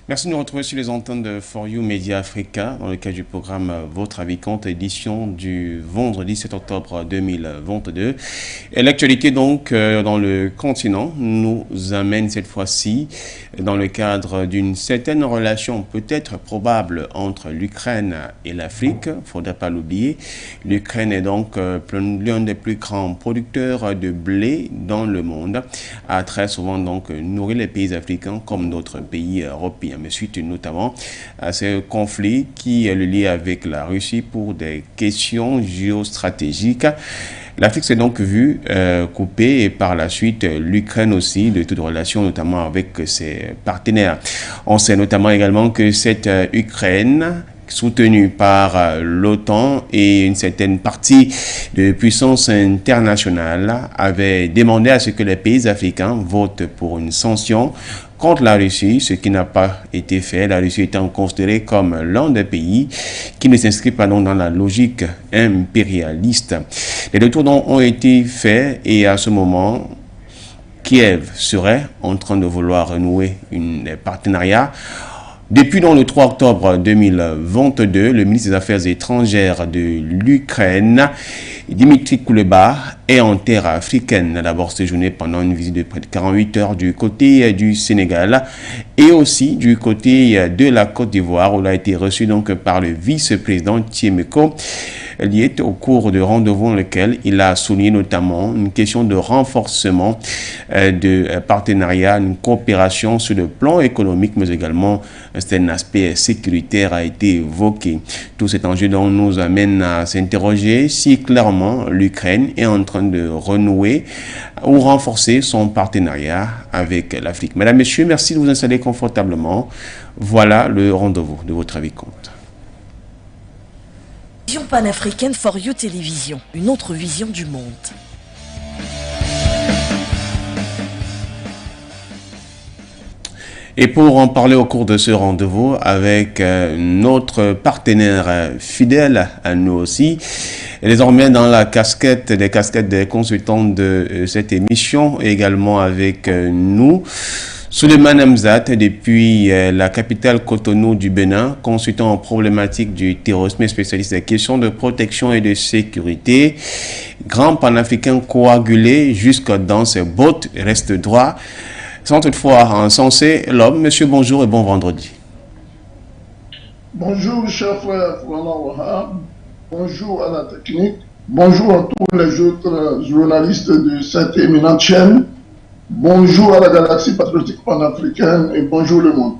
Merci de nous retrouver sur les antennes de For You Media Africa dans le cadre du programme Votre Avis Compte, édition du vendredi 7 octobre 2022. Et l'actualité donc dans le continent nous amène cette fois-ci dans le cadre d'une certaine relation peut-être probable entre l'Ukraine et l'Afrique. Il ne faudrait pas l'oublier. L'Ukraine est donc l'un des plus grands producteurs de blé dans le monde, a très souvent donc nourri les pays africains comme d'autres pays européens. Mais suite notamment à ce conflit qui est lié avec la Russie pour des questions géostratégiques. L'Afrique s'est donc vue coupée et par la suite l'Ukraine aussi de toute relation notamment avec ses partenaires. On sait notamment également que cette Ukraine soutenue par l'OTAN et une certaine partie de puissance internationale avait demandé à ce que les pays africains votent pour une sanction contre la Russie, ce qui n'a pas été fait, la Russie étant considérée comme l'un des pays qui ne s'inscrit pas donc dans la logique impérialiste. Les deux tours donc ont été faits et à ce moment, Kiev serait en train de vouloir renouer un partenariat. Depuis donc le 3 octobre 2022, le ministre des Affaires étrangères de l'Ukraine, Dmitry Kuleba, est en terre africaine. D'abord séjourné pendant une visite de près de 48 heures du côté du Sénégal et aussi du côté de la Côte d'Ivoire où il a été reçu donc par le vice-président Tiemeko. Il est au cours de rendez-vous dans lequel il a souligné notamment une question de renforcement de partenariat, une coopération sur le plan économique, mais également un aspect sécuritaire a été évoqué. Tout cet enjeu donc nous amène à s'interroger si clairement l'Ukraine est en train de renouer ou renforcer son partenariat avec l'Afrique. Mesdames, Messieurs, merci de vous installer confortablement. Voilà le rendez-vous de votre avis compte. Vision panafricaine For You Télévision, une autre vision du monde. Et pour en parler au cours de ce rendez-vous avec notre partenaire fidèle à nous aussi, et désormais dans la casquette des consultants de cette émission, également avec nous, Souleymane Hamzat, depuis la capitale Cotonou du Bénin, consultant en problématique du terrorisme et spécialiste des questions de protection et de sécurité, grand panafricain coagulé jusque dans ses bottes, reste droit, sans toutefois encenser l'homme. Monsieur, bonjour et bon vendredi. Bonjour, cher frère Roland Wahab. Bonjour à la technique. Bonjour à tous les autres journalistes de cette éminente chaîne. Bonjour à la galaxie patriotique panafricaine et bonjour le monde.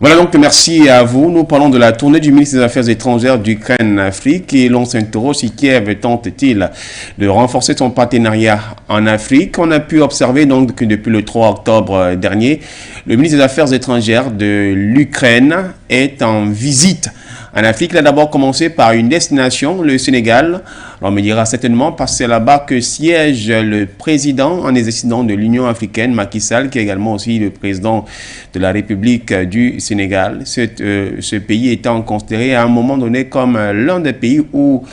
Voilà donc, merci à vous. Nous parlons de la tournée du ministre des Affaires étrangères d'Ukraine en Afrique et l'on s'interroge si Kiev tente-t-il de renforcer son partenariat en Afrique. On a pu observer donc que depuis le 3 octobre dernier, le ministre des Affaires étrangères de l'Ukraine est en visite en Afrique. Il a d'abord commencé par une destination, le Sénégal. On me dira certainement parce que c'est là-bas que siège le président en exercice de l'Union africaine, Macky Sall, qui est également aussi le président de la République du Sénégal. Ce pays étant considéré à un moment donné comme l'un des pays où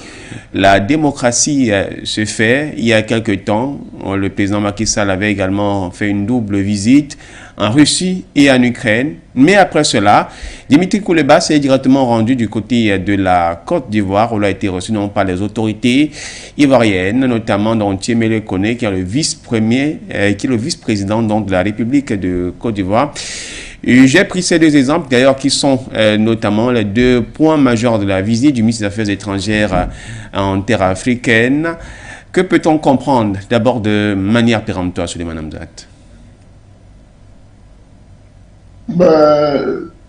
la démocratie se fait. Il y a quelque temps, le président Macky Sall avait également fait une double visite en Russie et en Ukraine. Mais après cela, Dmitry Kuleba s'est directement rendu du côté de la Côte d'Ivoire où il a été reçu non par les autorités ivoiriennes, notamment dont Tiemele Kone, qui est le vice-président donc de la République de Côte d'Ivoire. J'ai pris ces deux exemples d'ailleurs qui sont notamment les deux points majeurs de la visite du ministre des Affaires étrangères en terre africaine. Que peut-on comprendre d'abord de manière péremptoire sur les Madame Hamzat?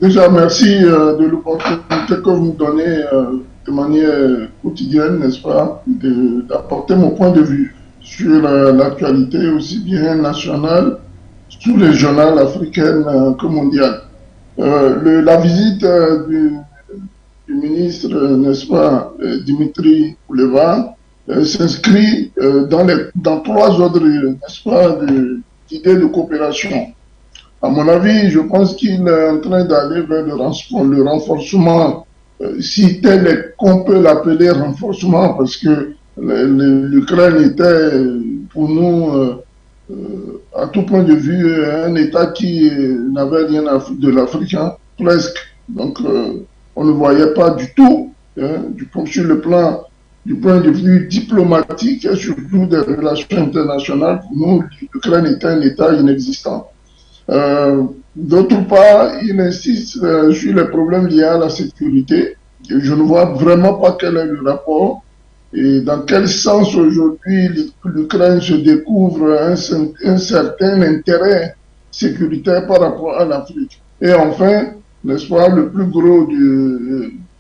Déjà, merci de l'opportunité que vous me donnez de manière quotidienne, n'est-ce pas, d'apporter mon point de vue sur l'actualité aussi bien nationale, sous-régionale, africaine que mondiale. La visite du ministre, n'est-ce pas, Dmitry Kuleba, s'inscrit dans trois ordres, n'est-ce pas, d'idées de coopération. À mon avis, je pense qu'il est en train d'aller vers le renforcement, si tel est qu'on peut l'appeler renforcement, parce que l'Ukraine était pour nous, à tout point de vue, un État qui n'avait rien à foutre de l'Afrique, hein, presque. Donc, on ne voyait pas du tout, hein, sur le plan du point de vue diplomatique et surtout des relations internationales. Pour nous, l'Ukraine était un État inexistant. D'autre part, il insiste sur les problèmes liés à la sécurité. Et je ne vois vraiment pas quel est le rapport et dans quel sens aujourd'hui l'Ukraine se découvre un certain intérêt sécuritaire par rapport à l'Afrique. Et enfin, n'est-ce pas, le plus gros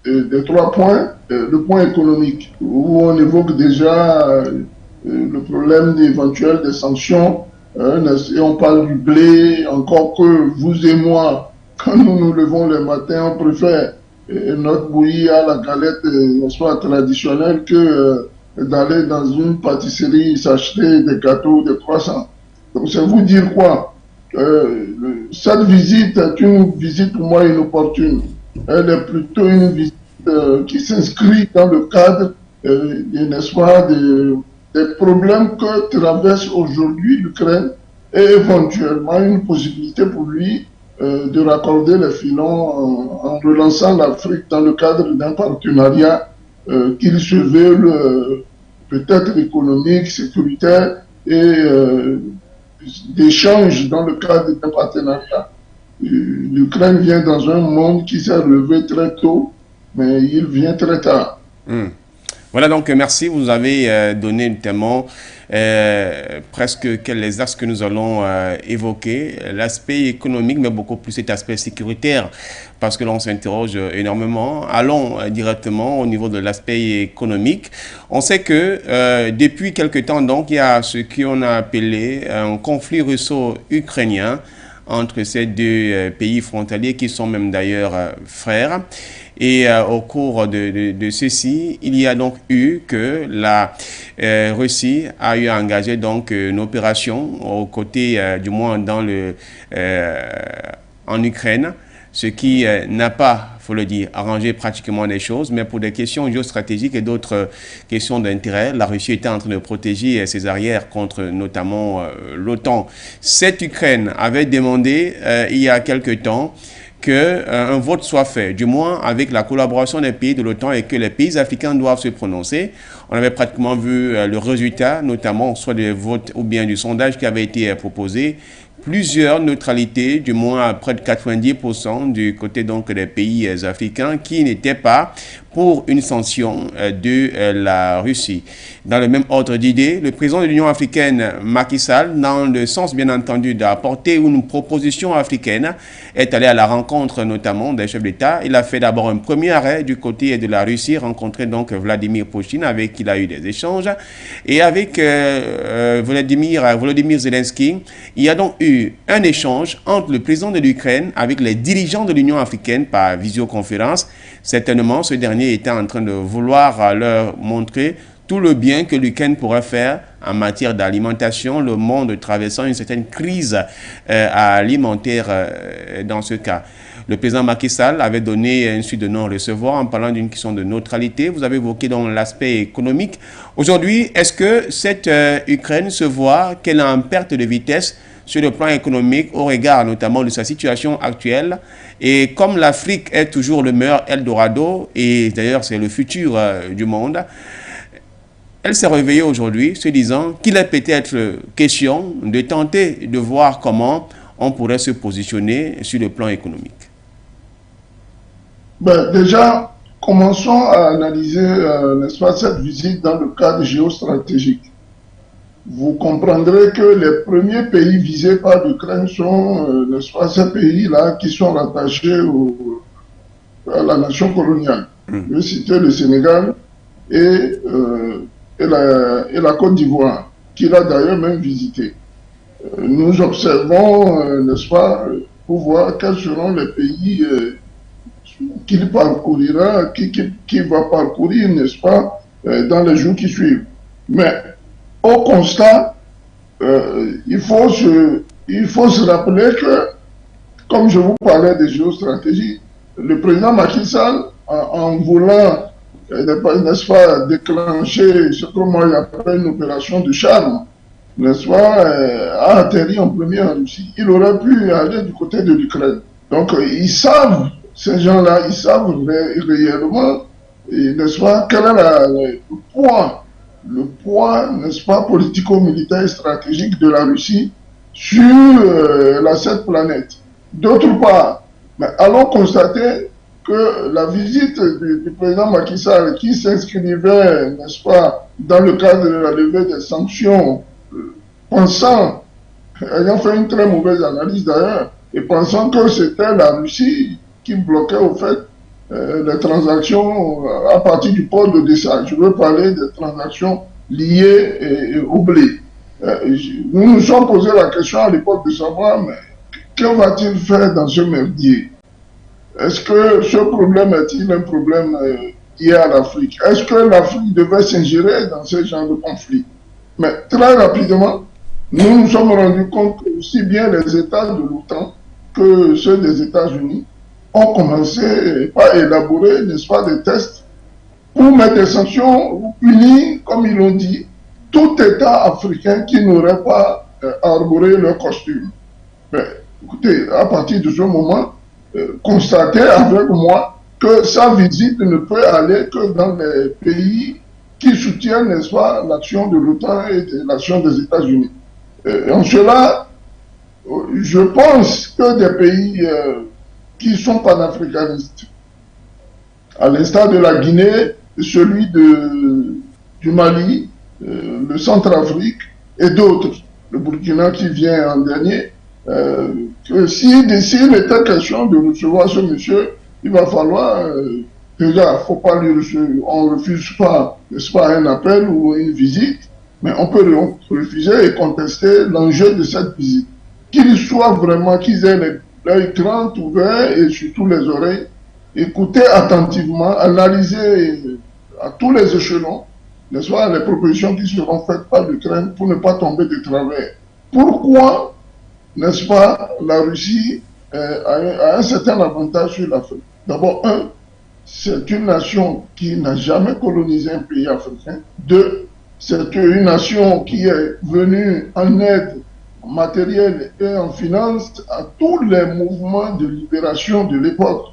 des 3 points, le point économique, où on évoque déjà le problème éventuel des sanctions, et on parle du blé, encore que vous et moi, quand nous nous levons le matin, on préfère notre bouillie à la galette, n'est-ce pas, traditionnelle, que d'aller dans une pâtisserie s'acheter des gâteaux de croissants. Donc c'est vous dire quoi? Cette visite est une visite pour moi inopportune. Elle est plutôt une visite qui s'inscrit dans le cadre, n'est-ce pas, des problèmes que traverse aujourd'hui l'Ukraine et éventuellement une possibilité pour lui de raccorder les filons en relançant l'Afrique dans le cadre d'un partenariat qu'il se veut peut-être économique, sécuritaire et d'échange dans le cadre d'un partenariat. L'Ukraine vient dans un monde qui s'est relevé très tôt, mais il vient très tard. Voilà, donc merci. Vous avez donné notamment presque les axes que nous allons évoquer. L'aspect économique, mais beaucoup plus cet aspect sécuritaire, parce que l'on s'interroge énormément. Allons directement au niveau de l'aspect économique. On sait que depuis quelque temps, donc, il y a ce qu'on a appelé un conflit russo-ukrainien entre ces deux pays frontaliers qui sont même d'ailleurs frères. Et au cours de ceci, il y a donc eu que la Russie a eu à engager donc une opération aux côtés, du moins dans en Ukraine, ce qui n'a pas, faut le dire, arrangé pratiquement les choses, mais pour des questions géostratégiques et d'autres questions d'intérêt, la Russie était en train de protéger ses arrières contre notamment l'OTAN. Cette Ukraine avait demandé il y a quelque temps qu'un vote soit fait, du moins avec la collaboration des pays de l'OTAN et que les pays africains doivent se prononcer. On avait pratiquement vu le résultat, notamment soit du vote ou bien du sondage qui avait été proposé. Plusieurs neutralités, du moins à près de 90% du côté donc des pays africains qui n'étaient pas pour une sanction de la Russie. Dans le même ordre d'idée, le président de l'Union africaine, Macky Sall, dans le sens bien entendu d'apporter une proposition africaine, est allé à la rencontre notamment des chefs d'État. Il a fait d'abord un premier arrêt du côté de la Russie, rencontré donc Vladimir Poutine, avec qui il a eu des échanges. Et avec Volodymyr Zelensky, il y a donc eu un échange entre le président de l'Ukraine avec les dirigeants de l'Union africaine par visioconférence. Certainement, ce dernier était en train de vouloir leur montrer tout le bien que l'Ukraine pourrait faire en matière d'alimentation, le monde traversant une certaine crise alimentaire dans ce cas. Le président Macky Sall avait donné une suite de non-recevoir en parlant d'une question de neutralité. Vous avez évoqué donc l'aspect économique. Aujourd'hui, est-ce que cette Ukraine se voit qu'elle est en perte de vitesse sur le plan économique au regard notamment de sa situation actuelle? Et comme l'Afrique est toujours le meilleur Eldorado, et d'ailleurs c'est le futur du monde, elle s'est réveillée aujourd'hui se disant qu'il est peut-être question de tenter de voir comment on pourrait se positionner sur le plan économique. Déjà, commençons à analyser n'est-ce pas, cette visite dans le cadre géostratégique. Vous comprendrez que les premiers pays visés par l'Ukraine sont, n'est-ce pas, ces pays-là qui sont rattachés à la nation coloniale. Je vais citer le Sénégal et la Côte d'Ivoire, qu'il a d'ailleurs même visité. Nous observons, n'est-ce pas, pour voir quels seront les pays qu'il parcourira, qui va parcourir, n'est-ce pas, dans les jours qui suivent. Mais au constat, il faut se rappeler que, comme je vous parlais des géostratégies, le président Macky Sall, en voulant, n'est-ce pas, déclencher ce que moi j'appelle une opération de charme, n'est-ce pas, a atterri en premier en Russie. Il aurait pu aller du côté de l'Ukraine. Donc, ils savent, ces gens-là, ils savent réellement, n'est-ce pas, quel est le poids, n'est-ce pas, politico-militaire et stratégique de la Russie sur cette planète. D'autre part, mais allons constater que la visite du président Macky Sall, qui s'inscrivait, n'est-ce pas, dans le cadre de la levée des sanctions, pensant, ayant fait une très mauvaise analyse d'ailleurs, et pensant que c'était la Russie qui bloquait au fait les transactions à partir du port d'Odessa. Je veux parler des transactions liées au blé. Nous nous sommes posé la question à l'époque de savoir, mais que va-t-il faire dans ce merdier? Est-ce que ce problème est-il un problème lié à l'Afrique? Est-ce que l'Afrique devait s'ingérer dans ce genre de conflit? Mais très rapidement, nous nous sommes rendus compte que aussi bien les États de l'OTAN que ceux des États-Unis ont commencé à élaborer, n'est-ce pas, des tests pour mettre des sanctions ou punir, comme ils l'ont dit, tout État africain qui n'aurait pas arboré leur costume. Mais écoutez, à partir de ce moment, constatez avec moi que sa visite ne peut aller que dans les pays qui soutiennent, n'est-ce pas, l'action de l'OTAN et l'action des États-Unis. En cela, je pense que des pays qui sont panafricanistes, à l'instar de la Guinée, celui du Mali, le Centrafrique et d'autres, le Burkina qui vient en dernier, que s'il était question de recevoir ce monsieur, il va falloir, déjà, faut pas on refuse pas, n'est-ce pas, un appel ou une visite, mais on peut refuser et contester l'enjeu de cette visite. Qu'ils soient vraiment, qu'ils aient l'œil grand ouvert et surtout les oreilles, écouter attentivement, analyser à tous les échelons, n'est-ce pas, les propositions qui seront faites par l'Ukraine pour ne pas tomber de travers. Pourquoi, n'est-ce pas, la Russie a un certain avantage sur l'Afrique? D'abord, c'est une nation qui n'a jamais colonisé un pays africain. Deux, c'est une nation qui est venue en aide en matériel et en finance à tous les mouvements de libération de l'époque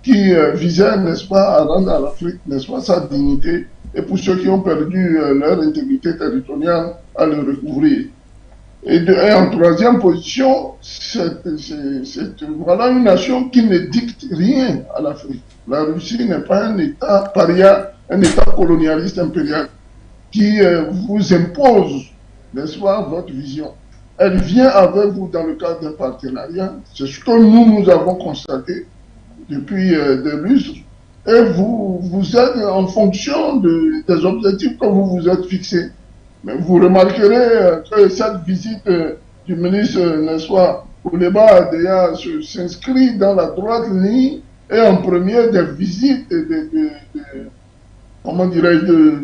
qui visaient, n'est-ce pas, à rendre à l'Afrique, n'est-ce pas, sa dignité, et pour ceux qui ont perdu leur intégrité territoriale, à le recouvrir. Et en troisième position, voilà une nation qui ne dicte rien à l'Afrique. La Russie n'est pas un État paria, un État colonialiste impérial qui vous impose, n'est-ce pas, votre vision. Elle vient avec vous dans le cadre d'un partenariat. C'est ce que nous avons constaté depuis des lustres. Et vous êtes en fonction des objectifs que vous vous êtes fixés. Mais vous remarquerez que cette visite du ministre, n'est-ce pas, Ouleba d'ailleurs s'inscrit dans la droite ligne et en premier des visites comment dirais-je,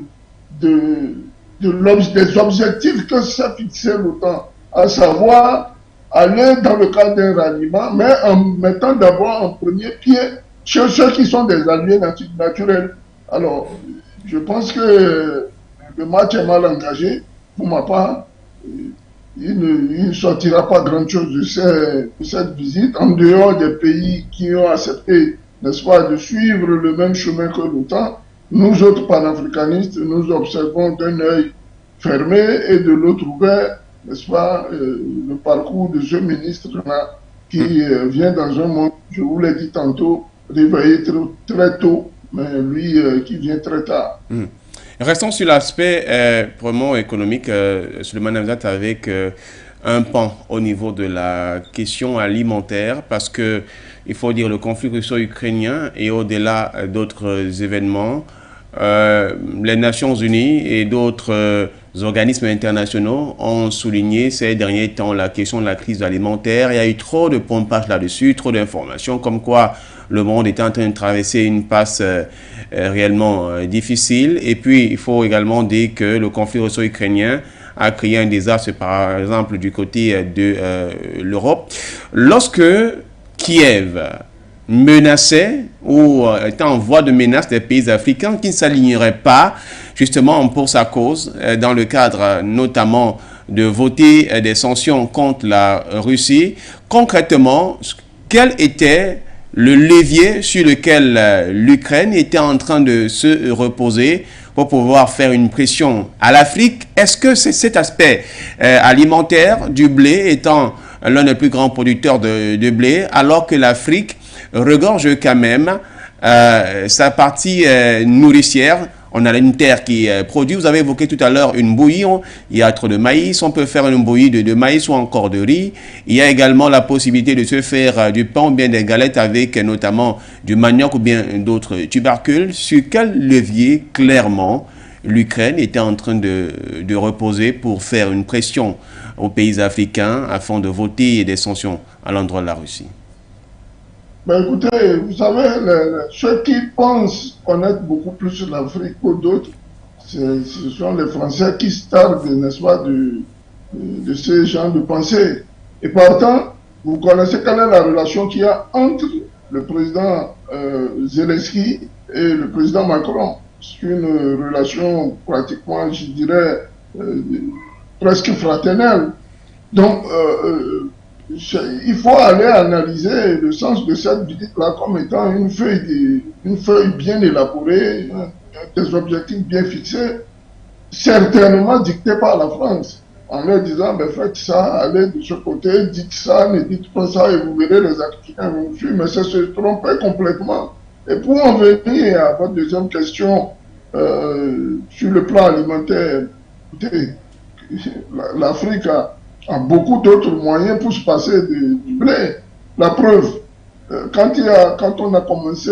des objectifs que s'est fixé l'OTAN, à savoir aller dans le cadre d'un ralliement, mais en mettant d'abord en premier pied chez ceux qui sont des alliés naturels. Alors, je pense que le match est mal engagé. Pour ma part, il ne sortira pas grand-chose de cette visite, en dehors des pays qui ont accepté, n'est-ce pas, de suivre le même chemin que l'OTAN. Nous autres panafricanistes, nous observons d'un œil fermé et de l'autre ouvert, n'est-ce pas, le parcours de ce ministre-là qui vient dans un monde, je vous l'ai dit tantôt, réveillé très tôt, mais lui qui vient très tard. Restons sur l'aspect vraiment économique, Souleymane Hamzat, avec un pan au niveau de la question alimentaire, parce que il faut dire le conflit russo-ukrainien et au-delà d'autres événements, les Nations Unies et d'autres organismes internationaux ont souligné ces derniers temps la question de la crise alimentaire. Il y a eu trop de pompage là-dessus, trop d'informations, comme quoi le monde est en train de traverser une passe réellement difficile. Et puis, il faut également dire que le conflit russo-ukrainien a créé un désastre, par exemple, du côté de l'Europe. Lorsque Kiev menaçait ou était en voie de menace des pays africains qui ne s'aligneraient pas justement pour sa cause, dans le cadre notamment de voter des sanctions contre la Russie. Concrètement, quel était le levier sur lequel l'Ukraine était en train de se reposer pour pouvoir faire une pression à l'Afrique? Est-ce que c'est cet aspect alimentaire du blé étant l'un des plus grands producteurs de blé, alors que l'Afrique regorge quand même sa partie nourricière? On a une terre qui produit. Vous avez évoqué tout à l'heure une bouillie. Il y a trop de maïs. On peut faire une bouillie de maïs ou encore de riz. Il y a également la possibilité de se faire du pain ou bien des galettes avec notamment du manioc ou bien d'autres tubercules. Sur quel levier, clairement, l'Ukraine était en train de reposer pour faire une pression aux pays africains afin de voter des sanctions à l'endroit de la Russie? Ben écoutez, vous savez, ceux qui pensent connaître beaucoup plus l'Afrique que d'autres, ce sont les Français qui se targuent, n'est-ce pas, de ces genres de pensée. Et pourtant, vous connaissez quelle est la relation qu'il y a entre le président Zelensky et le président Macron. C'est une relation pratiquement, je dirais, presque fraternelle. Donc, il faut aller analyser le sens de cette visite-là comme étant une feuille bien élaborée, des objectifs bien fixés, certainement dictés par la France, en leur disant, ben, faites ça, allez de ce côté, dites ça, ne dites pas ça, et vous verrez les Africains vous suivre, mais ça se tromper complètement. Et pour en venir à votre deuxième question, sur le plan alimentaire, écoutez, l'Afrique a beaucoup d'autres moyens pour se passer du blé. La preuve, quand on a commencé,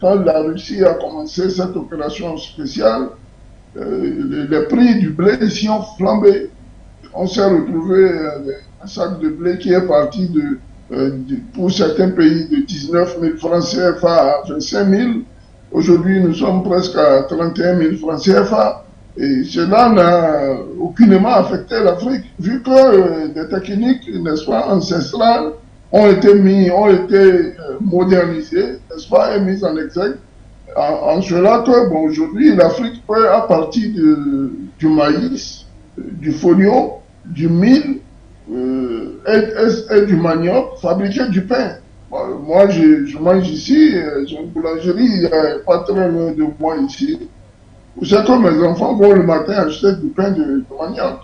quand la Russie a commencé cette opération spéciale, les prix du blé ici ont flambé. On s'est retrouvé un sac de blé qui est parti pour certains pays de 19 000 francs CFA à 25 000. Aujourd'hui, nous sommes presque à 31 000 francs CFA. Et cela n'a aucunement affecté l'Afrique, vu que des techniques, n'est-ce pas, ancestrales ont été modernisées, n'est-ce pas, et mises en exergue. En cela que, bon, aujourd'hui, l'Afrique peut, à partir du maïs, du fonio, du mil et du manioc, fabriquer du pain. Bon, moi, je mange ici, j'ai une boulangerie, pas très loin de moi ici. C'est que mes enfants vont le matin acheter du pain de manioc,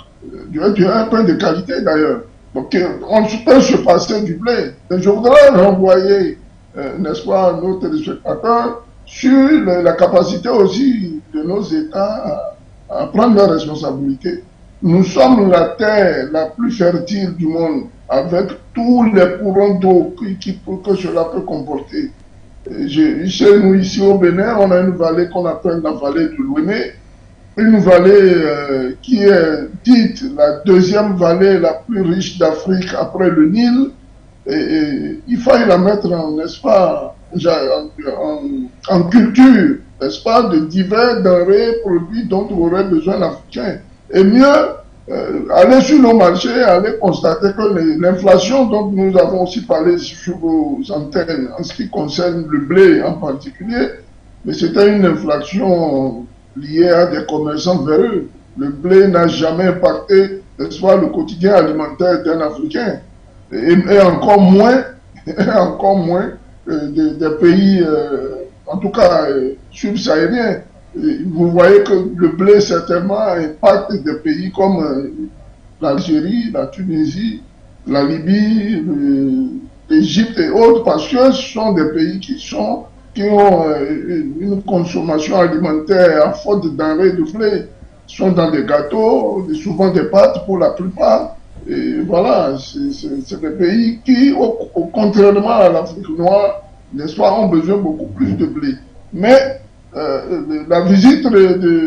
un pain de qualité d'ailleurs. Donc on peut se passer du blé. Et je voudrais renvoyer, n'est-ce pas, nos téléspectateurs sur la capacité aussi de nos États à prendre leurs responsabilités. Nous sommes la terre la plus fertile du monde, avec tous les courants d'eau que cela peut comporter. Chez nous, ici au Bénin, on a une vallée qu'on appelle la vallée de l'Ouéné, une vallée qui est dite la deuxième vallée la plus riche d'Afrique après le Nil. Et il fallait la mettre n'est-ce pas, en culture, n'est-ce pas, de divers denrées, produits dont aurait besoin l'Africain. Et mieux, aller sur nos marchés, aller constater que l'inflation dont nous avons aussi parlé sur vos antennes, en ce qui concerne le blé en particulier, mais c'était une inflation liée à des commerçants véreux. Le blé n'a jamais impacté, n'est-ce pas, le quotidien alimentaire d'un Africain. Et encore moins, des pays, en tout cas subsahariens. Vous voyez que le blé certainement impacte des pays comme l'Algérie, la Tunisie, la Libye, l'Égypte et autres, parce que ce sont des pays qui ont une consommation alimentaire à forte de denrées de blé. Ils sont dans des gâteaux, souvent des pâtes pour la plupart. Et voilà, c'est des pays qui, contrairement à l'Afrique noire, n'est-ce pas, ont besoin beaucoup plus de blé. Mais la visite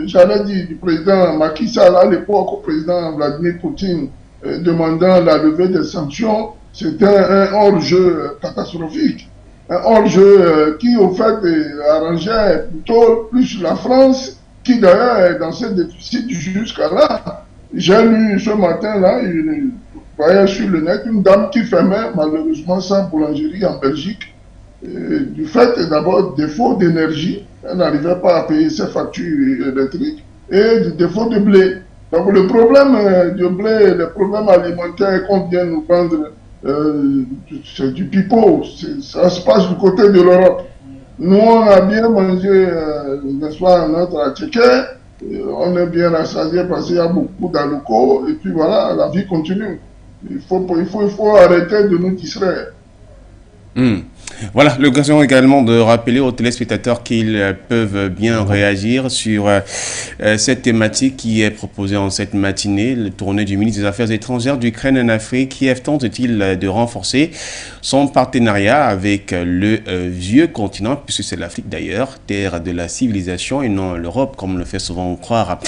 j'allais dire, du président Macky Sall à l'époque au président Vladimir Poutine demandant la levée des sanctions, c'était un hors-jeu catastrophique. Un hors-jeu qui, au fait, arrangeait plutôt plus la France, qui d'ailleurs est dans ses déficits jusqu'à là. J'ai lu ce matin-là, vous voyez sur le net, une dame qui fermait malheureusement sa boulangerie en Belgique, du fait d'abord défaut d'énergie, elle n'arrivait pas à payer ses factures électriques, et du défaut de blé. Donc le problème du blé, le problème alimentaire qu'on vient nous vendre, c'est du pipeau. Ça se passe du côté de l'Europe. Nous, on a bien mangé, n'est-ce pas, notre attiqué. On est bien rassasié parce qu'il y a beaucoup d'alocos. Et puis voilà, la vie continue. Il faut arrêter de nous distraire. Voilà, l'occasion également de rappeler aux téléspectateurs qu'ils peuvent bien réagir sur cette thématique qui est proposée en cette matinée, le tournée du ministre des Affaires étrangères d'Ukraine en Afrique. Kiev tente-t-il de renforcer son partenariat avec le vieux continent, puisque c'est l'Afrique d'ailleurs, terre de la civilisation et non l'Europe, comme le fait souvent croire.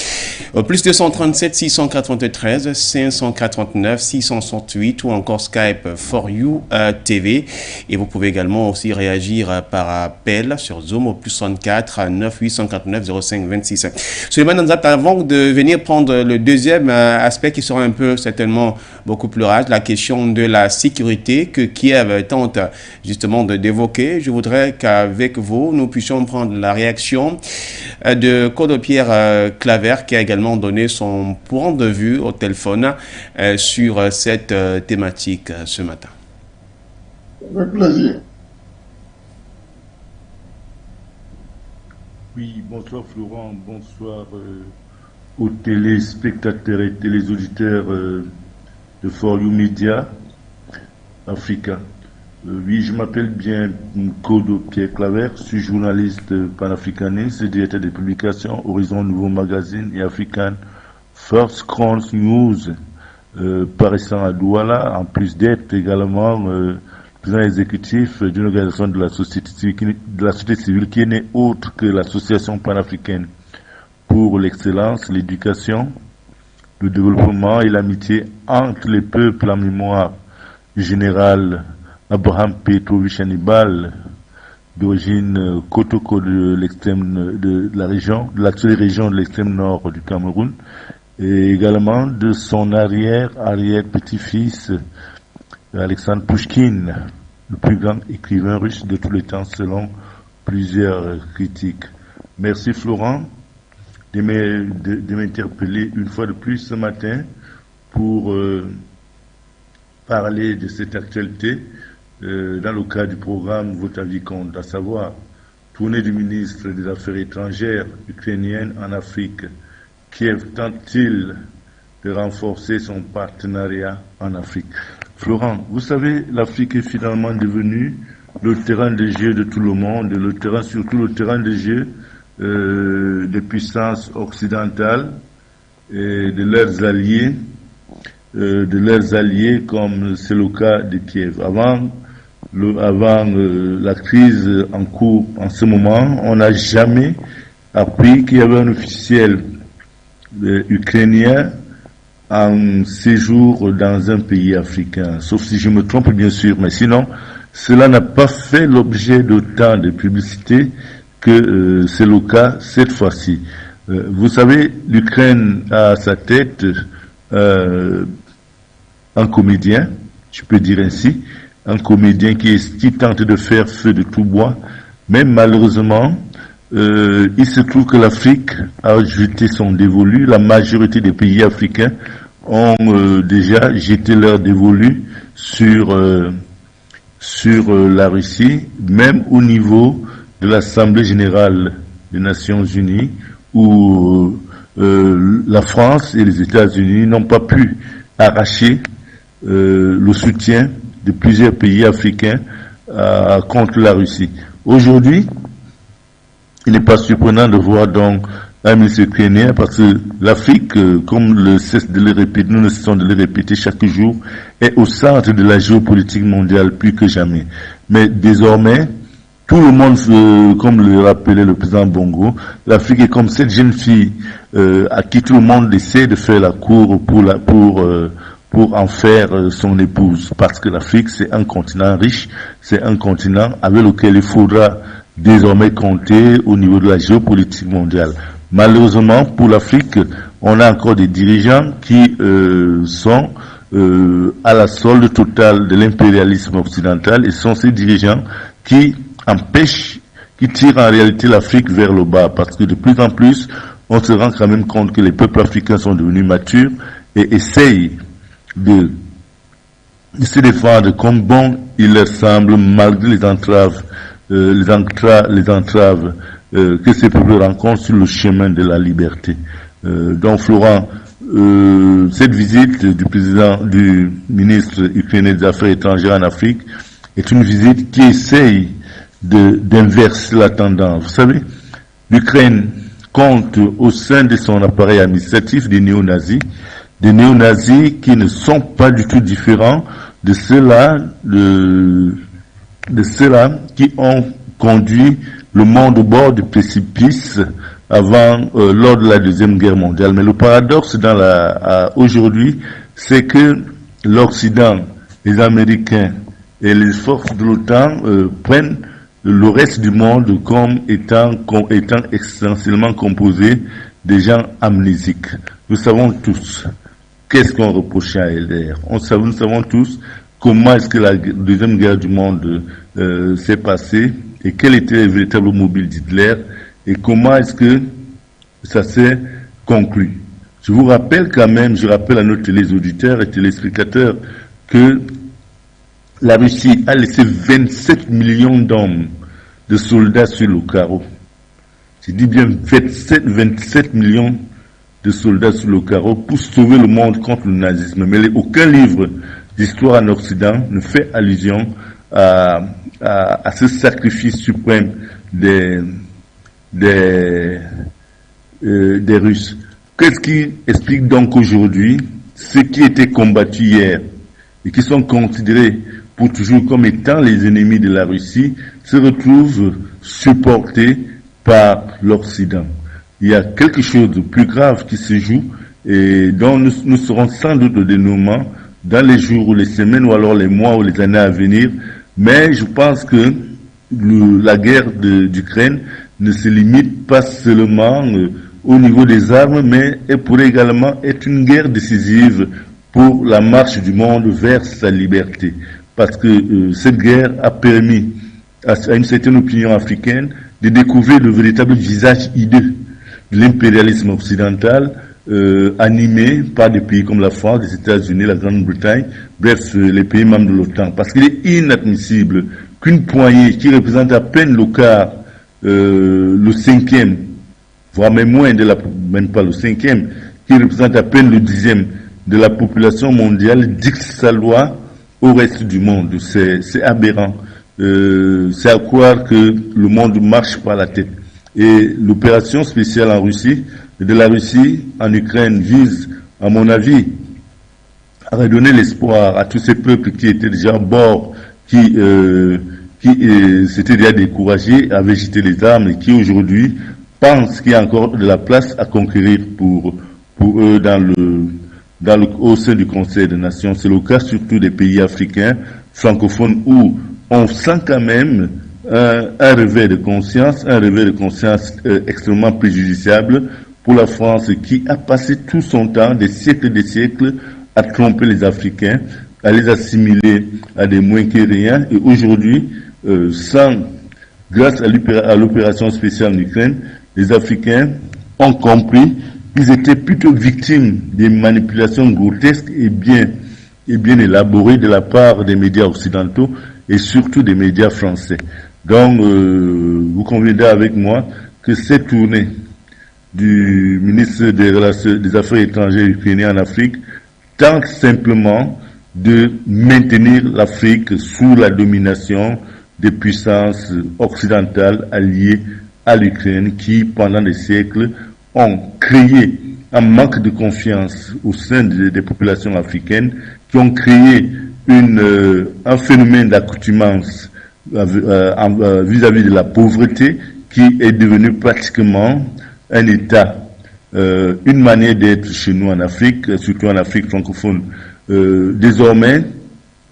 Au plus 237 693 589 668 ou encore Skype for You TV. Et vous pouvez également aussi réagir par appel sur Zoom au plus 64 9 859 05 26. Suleiman Danzat, avant de venir prendre le deuxième aspect qui sera un peu certainement beaucoup plus large, la question de la sécurité que Kiev tente justement d'évoquer, je voudrais qu'avec vous, nous puissions prendre la réaction de Claude-Pierre Claver qui a également donné son point de vue au téléphone sur cette thématique ce matin. Avec plaisir. Oui, bonsoir Florent, bonsoir aux téléspectateurs et téléauditeurs de For You Media Africa. Oui, je m'appelle bien Claude-Pierre Claver, je suis journaliste panafricaniste et directeur des publications Horizon Nouveau Magazine et African First Crown News, paraissant à Douala, en plus d'être également président exécutif d'une organisation de la société civile qui n'est autre que l'Association panafricaine pour l'excellence, l'éducation, le développement et l'amitié entre les peuples en mémoire du général Abraham Petrovich Hannibal, d'origine Kotoko de la région, de l'actuelle région de l'extrême nord du Cameroun, et également de son arrière-petit-fils, Alexandre Pouchkine, le plus grand écrivain russe de tous les temps selon plusieurs critiques. Merci Florent de m'interpeller une fois de plus ce matin pour parler de cette actualité dans le cadre du programme Votre avis compte, à savoir tournée du ministre des Affaires étrangères ukrainienne en Afrique. Kiev tente-t-il de renforcer son partenariat en Afrique? Florent, vous savez, l'Afrique est finalement devenue le terrain de jeu de tout le monde, surtout le terrain de jeu des puissances occidentales et de leurs alliés comme c'est le cas de Kiev. Avant la crise en cours en ce moment, on n'a jamais appris qu'il y avait un officiel ukrainien en séjour dans un pays africain, sauf si je me trompe bien sûr, mais sinon, cela n'a pas fait l'objet d'autant de publicité que c'est le cas cette fois-ci. Vous savez, l'Ukraine a à sa tête un comédien, je peux dire ainsi, un comédien qui tente de faire feu de tout bois, mais malheureusement, il se trouve que l'Afrique a jeté son dévolu. La majorité des pays africains ont déjà jeté leur dévolu sur la Russie, même au niveau de l'Assemblée générale des Nations Unies, où la France et les États-Unis n'ont pas pu arracher le soutien de plusieurs pays africains contre la Russie. Aujourd'hui, il n'est pas surprenant de voir donc un ministre ukrainien parce que l'Afrique, comme nous ne cessons de le répéter chaque jour, est au centre de la géopolitique mondiale plus que jamais. Mais désormais, tout le monde, comme le rappelait le président Bongo, l'Afrique est comme cette jeune fille à qui tout le monde essaie de faire la cour pour en faire son épouse. Parce que l'Afrique, c'est un continent riche, c'est un continent avec lequel il faudra désormais compter au niveau de la géopolitique mondiale. Malheureusement, pour l'Afrique, on a encore des dirigeants qui sont à la solde totale de l'impérialisme occidental, et ce sont ces dirigeants qui tirent en réalité l'Afrique vers le bas, parce que de plus en plus, on se rend quand même compte que les peuples africains sont devenus matures et essayent de se défendre comme bon il leur semble, malgré les entraves que ces peuples rencontrent sur le chemin de la liberté. Donc Florent, cette visite du ministre ukrainien des Affaires étrangères en Afrique est une visite qui essaye d'inverser la tendance. Vous savez, l'Ukraine compte au sein de son appareil administratif des néo-nazis qui ne sont pas du tout différents de ceux-là qui ont conduit le monde au bord du précipice lors de la Deuxième Guerre mondiale. Mais le paradoxe aujourd'hui, c'est que l'Occident, les Américains et les forces de l'OTAN prennent le reste du monde comme étant essentiellement composé de gens amnésiques. Nous savons tous qu'est-ce qu'on reprochait à LDR. Nous savons tous comment est-ce que la Deuxième Guerre du monde s'est passée et quel était le véritable mobile d'Hitler et comment est-ce que ça s'est conclu. Je vous rappelle quand même, je rappelle à nos téléauditeurs et téléspectateurs que la Russie a laissé 27 millions d'hommes, de soldats sur le carreau. Je dis bien 27 millions de soldats sur le carreau pour sauver le monde contre le nazisme. Mais aucun livre d'histoire en Occident ne fait allusion à ce sacrifice suprême des Russes. Qu'est-ce qui explique donc aujourd'hui ceux qui étaient combattus hier et qui sont considérés pour toujours comme étant les ennemis de la Russie se retrouvent supportés par l'Occident? Il y a quelque chose de plus grave qui se joue et dont nous serons sans doute au dénouement dans les jours ou les semaines ou alors les mois ou les années à venir. Mais je pense que la guerre d'Ukraine ne se limite pas seulement au niveau des armes, mais elle pourrait également être une guerre décisive pour la marche du monde vers sa liberté. Parce que cette guerre a permis à une certaine opinion africaine de découvrir le véritable visage hideux de l'impérialisme occidental, animé par des pays comme la France, les États-Unis, la Grande-Bretagne, bref, les pays membres de l'OTAN. Parce qu'il est inadmissible qu'une poignée qui représente à peine le quart, le cinquième, voire même moins même pas le cinquième, qui représente à peine le dixième de la population mondiale, dicte sa loi au reste du monde. C'est aberrant. C'est à croire que le monde marche par la tête. Et l'opération spéciale de la Russie en Ukraine vise, à mon avis, à redonner l'espoir à tous ces peuples qui étaient déjà à bord, qui s'étaient déjà découragés, avaient jeté les armes et qui aujourd'hui pensent qu'il y a encore de la place à conquérir pour eux au sein du Conseil des Nations. C'est le cas surtout des pays africains francophones où on sent quand même un réveil de conscience extrêmement préjudiciable pour la France qui a passé tout son temps, des siècles, à tromper les Africains, à les assimiler à des moins que rien. Et aujourd'hui, grâce à l'opération spéciale en Ukraine, les Africains ont compris qu'ils étaient plutôt victimes des manipulations grotesques et bien élaborées de la part des médias occidentaux et surtout des médias français. Donc, vous conviendrez avec moi que cette tournée du ministre des Affaires étrangères ukrainien en Afrique tente simplement de maintenir l'Afrique sous la domination des puissances occidentales alliées à l'Ukraine qui, pendant des siècles, ont créé un manque de confiance au sein des populations africaines, qui ont créé un phénomène d'accoutumance vis-à-vis de la pauvreté qui est devenu pratiquement un état, une manière d'être chez nous en Afrique, surtout en Afrique francophone. Désormais,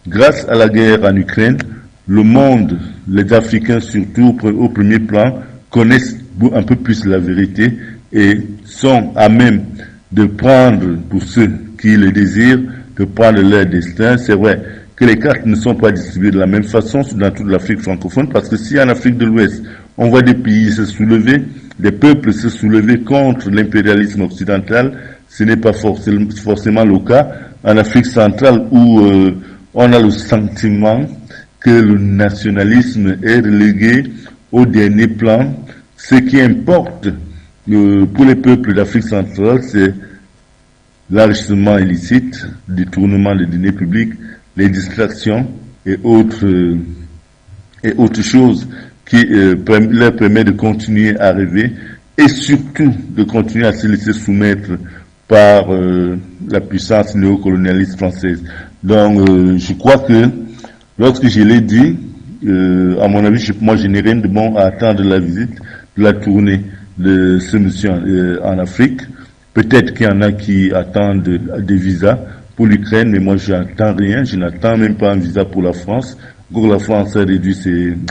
grâce à la guerre en Ukraine, le monde, les Africains surtout au premier plan, connaissent un peu plus la vérité et sont à même de prendre, pour ceux qui le désirent, de prendre leur destin. C'est vrai que les cartes ne sont pas distribuées de la même façon dans toute l'Afrique francophone, parce que si en Afrique de l'Ouest, on voit des pays se soulever, des peuples se soulever contre l'impérialisme occidental. Ce n'est pas forcément le cas en Afrique centrale où on a le sentiment que le nationalisme est relégué au dernier plan. Ce qui importe pour les peuples d'Afrique centrale, c'est l'enrichissement illicite, le détournement des deniers publics, les distractions et autres choses qui leur permettent de continuer à rêver et surtout de continuer à se laisser soumettre par la puissance néocolonialiste française. Donc, je crois que lorsque je l'ai dit, à mon avis, moi, je n'ai rien de bon à attendre de la visite, de la tournée de ce monsieur en Afrique. Peut-être qu'il y en a qui attendent des visas pour l'Ukraine, mais moi, je n'attends rien. Je n'attends même pas un visa pour la France. Pour la France a réduit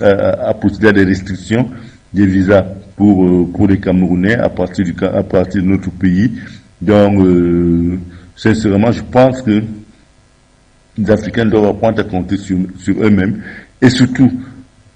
à procéder à des restrictions des visas pour les Camerounais à partir de notre pays. Donc, sincèrement, je pense que les Africains doivent apprendre à compter sur eux-mêmes et surtout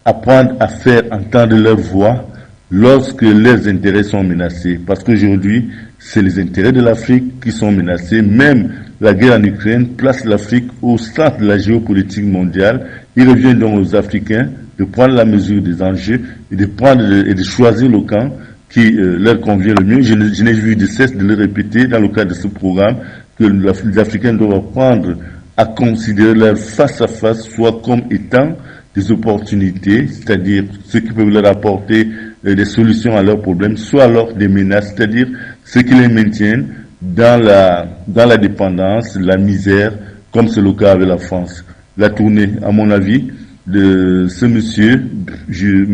apprendre à faire entendre leur voix lorsque leurs intérêts sont menacés. Parce qu'aujourd'hui, c'est les intérêts de l'Afrique qui sont menacés. Même la guerre en Ukraine place l'Afrique au centre de la géopolitique mondiale. Il revient donc aux Africains de prendre la mesure des enjeux et de choisir le camp qui leur convient le mieux. Je n'ai vu de cesse de le répéter dans le cadre de ce programme que les Africains doivent apprendre à considérer leur face-à-face soit comme étant des opportunités, c'est-à-dire ce qui peut leur apporter des solutions à leurs problèmes, soit alors des menaces, c'est-à-dire ce qui les maintiennent dans la dépendance, la misère, comme c'est le cas avec la France. La tournée, à mon avis, de ce monsieur, je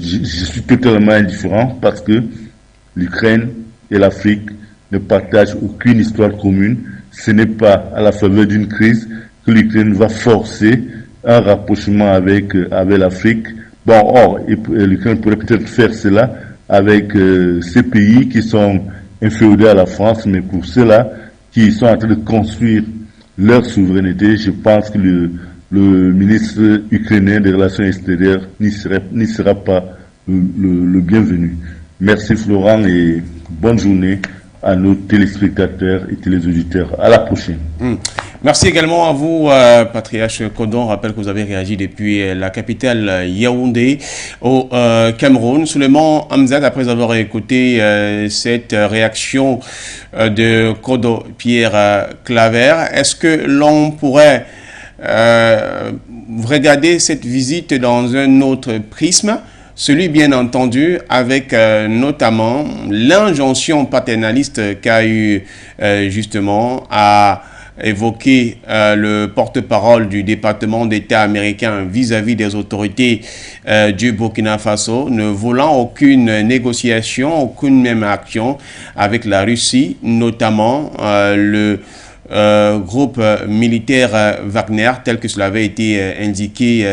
suis totalement indifférent parce que l'Ukraine et l'Afrique ne partagent aucune histoire commune. Ce n'est pas à la faveur d'une crise que l'Ukraine va forcer un rapprochement avec l'Afrique. Bon, or, l'Ukraine pourrait peut-être faire cela avec ces pays qui sont inféodés à la France, mais pour ceux-là qui sont en train de construire leur souveraineté, je pense que le ministre ukrainien des Relations extérieures n'y sera pas le bienvenu. Merci Florent et bonne journée à nos téléspectateurs et téléauditeurs. À la prochaine. Merci également à vous, Patriarche Kodon. On rappelle que vous avez réagi depuis la capitale Yaoundé au Cameroun. Souleymane Hamzat, après avoir écouté cette réaction de Kodo Pierre Claver, est-ce que l'on pourrait regarder cette visite dans un autre prisme? Celui, bien entendu, avec notamment l'injonction paternaliste qu'a eu justement à évoquer le porte-parole du département d'État américain vis-à-vis des autorités du Burkina Faso, ne voulant aucune négociation, aucune même action avec la Russie, notamment le groupe militaire Wagner, tel que cela avait été indiqué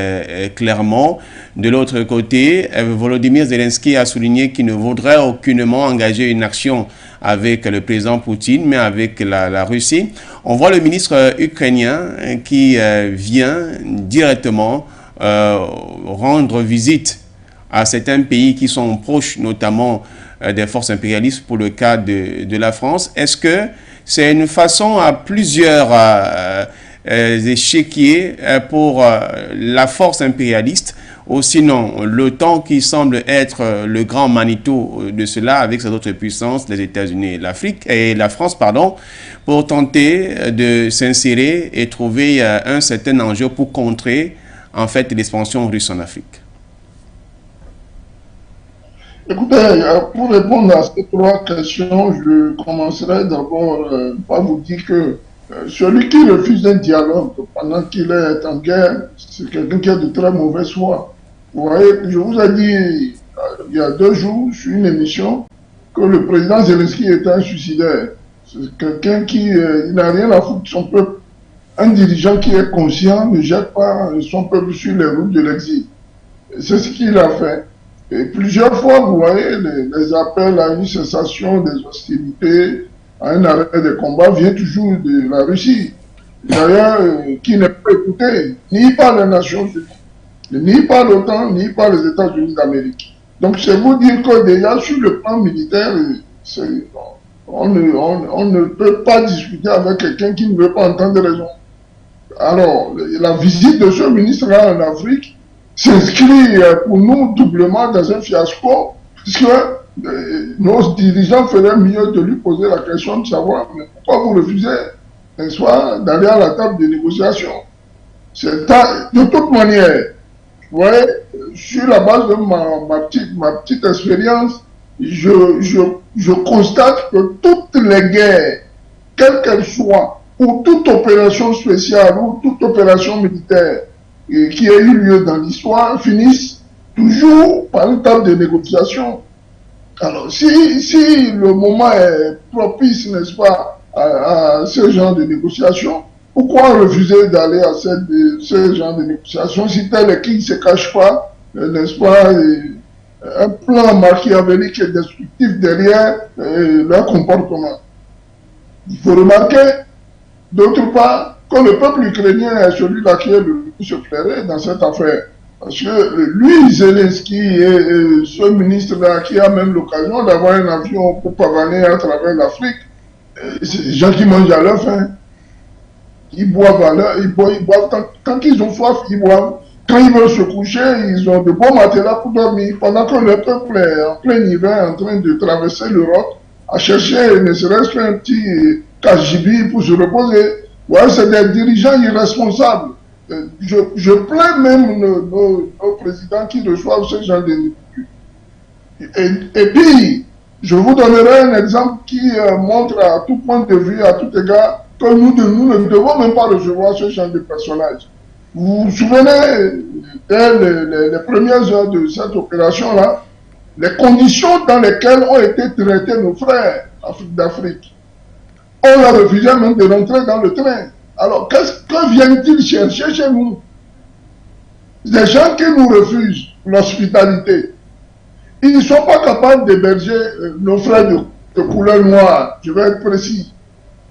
clairement. De l'autre côté, Volodymyr Zelensky a souligné qu'il ne voudrait aucunement engager une action avec le président Poutine, mais avec la Russie. On voit le ministre ukrainien qui vient directement rendre visite à certains pays qui sont proches, notamment des forces impérialistes, pour le cas de la France. Est-ce que c'est une façon à plusieurs échiquiers pour la force impérialiste, ou sinon l'OTAN qui semble être le grand Manitou de cela avec ses autres puissances, les États-Unis et la France, pour tenter de s'insérer et trouver un certain enjeu pour contrer en fait l'expansion russe en Afrique? Écoutez, pour répondre à ces trois questions, je commencerai d'abord par vous dire que celui qui refuse un dialogue pendant qu'il est en guerre, c'est quelqu'un qui a de très mauvaise foi. Vous voyez, je vous ai dit il y a 2 jours sur une émission que le président Zelensky était un suicidaire. C'est quelqu'un qui n'a rien à foutre de son peuple. Un dirigeant qui est conscient ne jette pas son peuple sur les routes de l'exil. C'est ce qu'il a fait. Et plusieurs fois, vous voyez, les appels à une cessation des hostilités, à un arrêt des combats, viennent toujours de la Russie. D'ailleurs, qui n'est pas écouté ni par les Nations Unies, ni par l'OTAN, ni par les États-Unis d'Amérique. Donc, c'est vous dire que déjà, sur le plan militaire, on ne peut pas discuter avec quelqu'un qui ne veut pas entendre raison. Alors, la visite de ce ministre-là en Afrique s'inscrit pour nous doublement dans un fiasco, puisque nos dirigeants feraient mieux de lui poser la question de savoir mais pourquoi vous refusez, n'est-ce pas, d'aller à la table de négociation. De toute manière, vous voyez, sur la base de ma petite expérience, je constate que toutes les guerres, quelles qu'elles soient, ou toute opération spéciale, ou toute opération militaire qui a eu lieu dans l'histoire, finissent toujours par une table de négociation. Alors, si le moment est propice, n'est-ce pas, à ce genre de négociation, pourquoi refuser d'aller à ce genre de négociation si tel est qui ne se cache pas, n'est-ce pas, un plan machiavélique et destructif derrière leur comportement. Il faut remarquer, d'autre part, que le peuple ukrainien est celui-là qui est le plus flairé dans cette affaire. Parce que lui, Zelensky, et ce ministre-là, qui a même l'occasion d'avoir un avion pour pavaner à travers l'Afrique, c'est des gens qui mangent à leur faim. Ils boivent tant qu'ils ont soif, ils boivent. Quand ils veulent se coucher, ils ont de bons matelas pour dormir. Pendant que le peuple est en plein hiver en train de traverser l'Europe, à chercher ne serait-ce qu'un petit cagibi pour se reposer. Ouais, c'est des dirigeants irresponsables. Je plains même nos présidents qui reçoivent ce genre de... Et puis, je vous donnerai un exemple qui montre à tout point de vue, à tout égard, que nous ne devons même pas recevoir ce genre de personnages. Vous vous souvenez, dès les premières heures de cette opération-là, les conditions dans lesquelles ont été traités nos frères d'Afrique. On leur refusait même de rentrer dans le train. Alors, que viennent-ils chercher chez nous? Des gens qui nous refusent l'hospitalité. Ils ne sont pas capables d'héberger nos frères de couleur noire. Je vais être précis.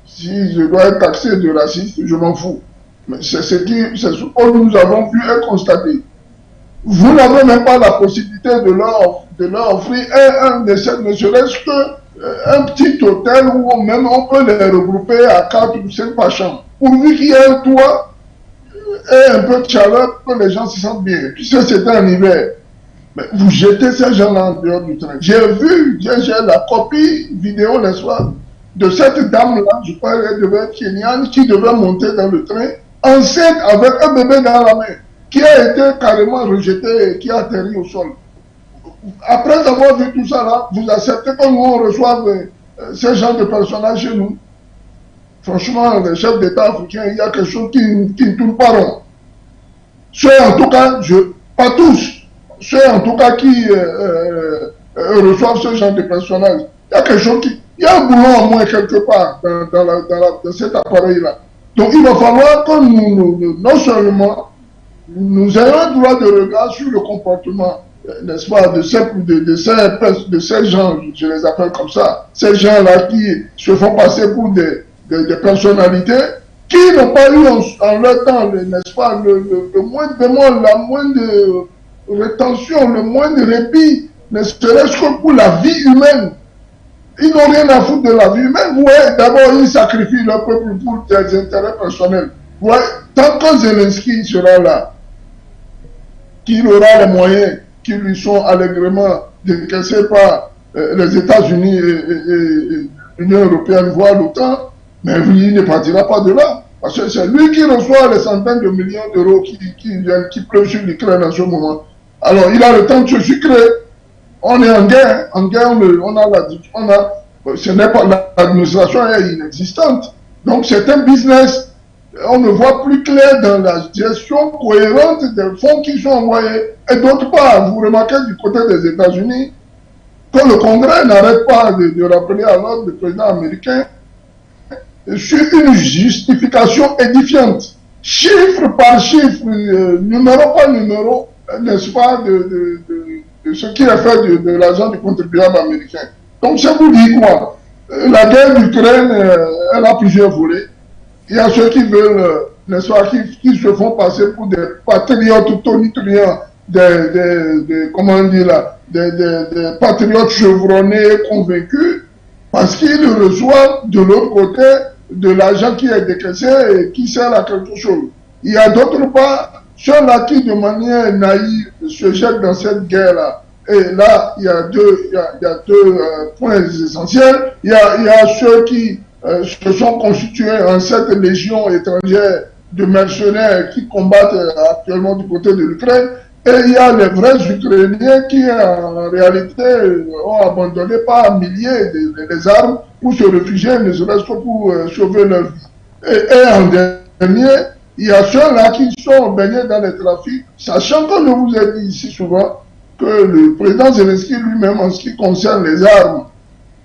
Si je dois être taxé de raciste, je m'en fous. Mais c'est ce que nous avons pu constater. Vous n'avez même pas la possibilité de leur offrir ne serait-ce qu'un petit hôtel où même on peut les regrouper à 4 ou 5 par chambre. Pourvu qu'il y ait un toit et un peu de chaleur pour que les gens se sentent bien. Puisque c'était en hiver. Mais vous jetez ces gens-là en dehors du train. J'ai la copie vidéo, n'est-ce pas, de cette dame-là, je crois qu'elle devait être kenyane, qui devait monter dans le train, enceinte avec un bébé dans la main, qui a été carrément rejeté et qui a atterri au sol. Après avoir vu tout ça là, vous acceptez que nous on reçoive ce genre de personnages chez nous? Franchement, les chefs d'État africains, il y a quelque chose qui ne tourne pas rond. Ceux en tout cas, pas tous, ceux en tout cas qui reçoivent ce genre de personnages, il y a quelque chose il y a un boulot en moins quelque part dans cet appareil-là. Donc il va falloir que nous non seulement nous ayons un droit de regard sur le comportement, n'est-ce pas, de ces gens, je les appelle comme ça, ces gens-là qui se font passer pour des personnalités qui n'ont pas eu en leur temps, n'est-ce pas, le moindre bémol, la moindre rétention, le moindre répit, ne serait-ce que pour la vie humaine. Ils n'ont rien à foutre de la vie humaine. Vous voyez, d'abord, ils sacrifient leur peuple pour des intérêts personnels. Vous voyez, tant que Zelensky sera là, qu'il aura les moyens qui lui sont allègrement décaissés par les États-Unis et l'Union européenne, voire l'OTAN, mais lui, il ne partira pas de là. Parce que c'est lui qui reçoit les centaines de millions d'euros qui pleuvent sur l'Ukraine en ce moment. Alors, il a le temps de se sucrer. On est en guerre. En guerre, ce n'est pas, l'administration est inexistante. Donc, c'est un business. On ne voit plus clair dans la gestion cohérente des fonds qui sont envoyés. Et d'autre part, vous remarquez du côté des États-Unis que le Congrès n'arrête pas de rappeler à l'ordre du président américain sur une justification édifiante, chiffre par chiffre, numéro par numéro, n'est-ce pas, de ce qui est fait de l'argent du contribuable américain. Donc, ça vous dit quoi? La guerre d'Ukraine, elle a plusieurs volets. Il y a ceux qui veulent, n'est-ce pas, qui se font passer pour des patriotes tonitruants, comment on dit là, des patriotes chevronnés, convaincus, parce qu'ils reçoivent de l'autre côté de l'argent qui est décaissé et qui sert à quelque chose. Il y a d'autre part ceux-là qui, de manière naïve, se jettent dans cette guerre-là. Et là, il y a deux points essentiels. Il y a ceux qui se sont constitués en cette légion étrangère de mercenaires qui combattent actuellement du côté de l'Ukraine. Et il y a les vrais Ukrainiens qui, en réalité, ont abandonné par milliers les armes pour se réfugier, ne serait-ce que pour sauver leur vie. Et en dernier, il y a ceux-là qui sont baignés dans les trafics, sachant que je vous ai dit ici souvent que le président Zelensky lui-même, en ce qui concerne les armes,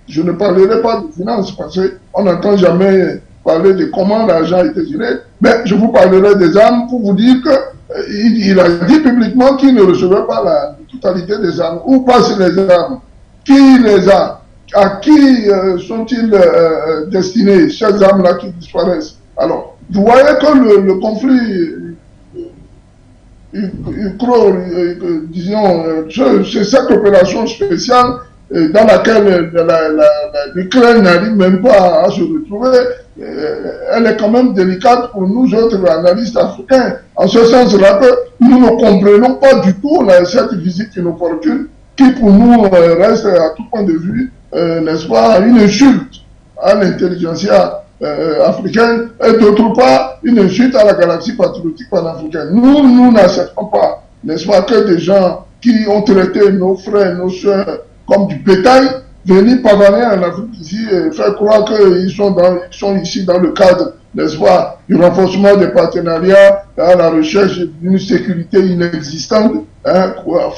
je ne parlerai pas de finances parce qu'on n'entend jamais parler de comment l'argent a été géré, mais je vous parlerai des armes pour vous dire qu'il a dit publiquement qu'il ne recevait pas la totalité des armes. Où passent les armes? Qui les a? À qui sont-ils destinés, ces armes-là qui disparaissent? Alors, vous voyez que le conflit disons, c'est cette opération spéciale dans laquelle l'Ukraine n'arrive même pas à se retrouver, elle est quand même délicate pour nous autres analystes africains, en ce sens-là que nous ne comprenons pas du tout cette visite inopportune qui pour nous reste à tout point de vue, n'est-ce pas, une insulte à l'intelligentsia africaine et d'autre part une insulte à la galaxie patriotique panafricaine. Nous n'acceptons pas, n'est-ce pas, que des gens qui ont traité nos frères, nos soeurs comme du bétail, venir pavaner en Afrique ici et faire croire qu'ils sont ici dans le cadre, n'est-ce pas, du renforcement des partenariats à la recherche d'une sécurité inexistante,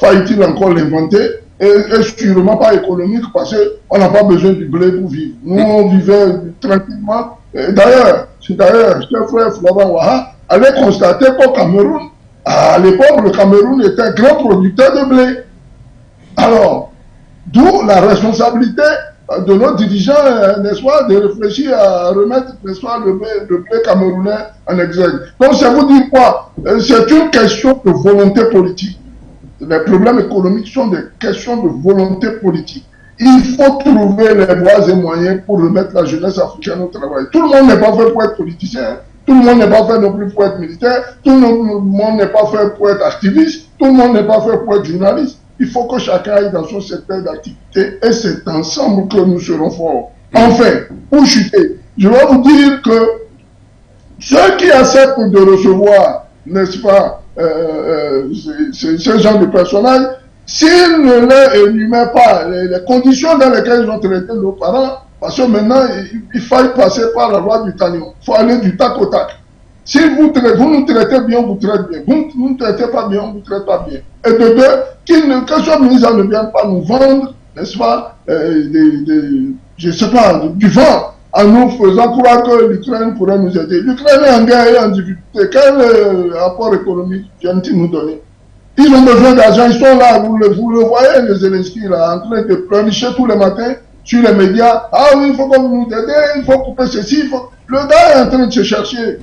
faille-t-il encore l'inventer, et sûrement pas économique parce qu'on n'a pas besoin du blé pour vivre. Nous, on vivait tranquillement. D'ailleurs, cher frère Florent Waha avait constaté qu'au Cameroun, à l'époque, le Cameroun était un grand producteur de blé. Alors, d'où la responsabilité de nos dirigeants, n'est-ce pas, de réfléchir à remettre, n'est-ce pas, le blé camerounais en exergue. Donc, ça vous dit quoi? C'est une question de volonté politique. Les problèmes économiques sont des questions de volonté politique. Il faut trouver les voies et moyens pour remettre la jeunesse africaine au travail. Tout le monde n'est pas fait pour être politicien, tout le monde n'est pas fait non plus pour être militaire, tout le monde n'est pas fait pour être activiste, tout le monde n'est pas fait pour être journaliste. Il faut que chacun aille dans son secteur d'activité et c'est ensemble que nous serons forts. Enfin, pour chuter, je vais vous dire que ceux qui acceptent de recevoir, n'est-ce pas, ce genre de personnages, s'ils ne leur énumèrent pas les conditions dans lesquelles ils ont traité nos parents, parce que maintenant, il faut passer par la loi du talion. Il faut aller du tac au tac. Si vous nous traitez bien, on vous traite bien. Vous ne nous traitez pas bien, on ne vous traite pas bien. Et de deux, que ce ministre ne vienne pas nous vendre, n'est-ce pas, je sais pas, du vent, en nous faisant croire que l'Ukraine pourrait nous aider. L'Ukraine est en guerre et en difficulté. Quel apport économique viennent-ils nous donner? Ils ont besoin d'argent, ils sont là, vous le voyez, les Zelensky, là, en train de pleurnicher tous les matins sur les médias. Ah oui, il faut que vous nous aidiez, il faut couper ceci, il faut... Le gars est en train de se chercher.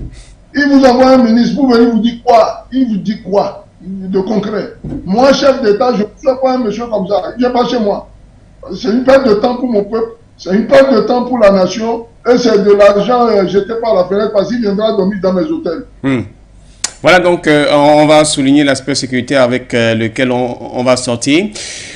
Il vous envoie un ministre, vous venez, vous dit quoi? Il vous dit quoi de concret? Moi, chef d'État, je ne fais pas un monsieur comme ça. Il n'est pas chez moi. C'est une perte de temps pour mon peuple, c'est une perte de temps pour la nation, et c'est de l'argent jeté par la fenêtre parce qu'il viendra dormir dans mes hôtels. Voilà, donc on va souligner l'aspect sécuritaire avec lequel on va sortir.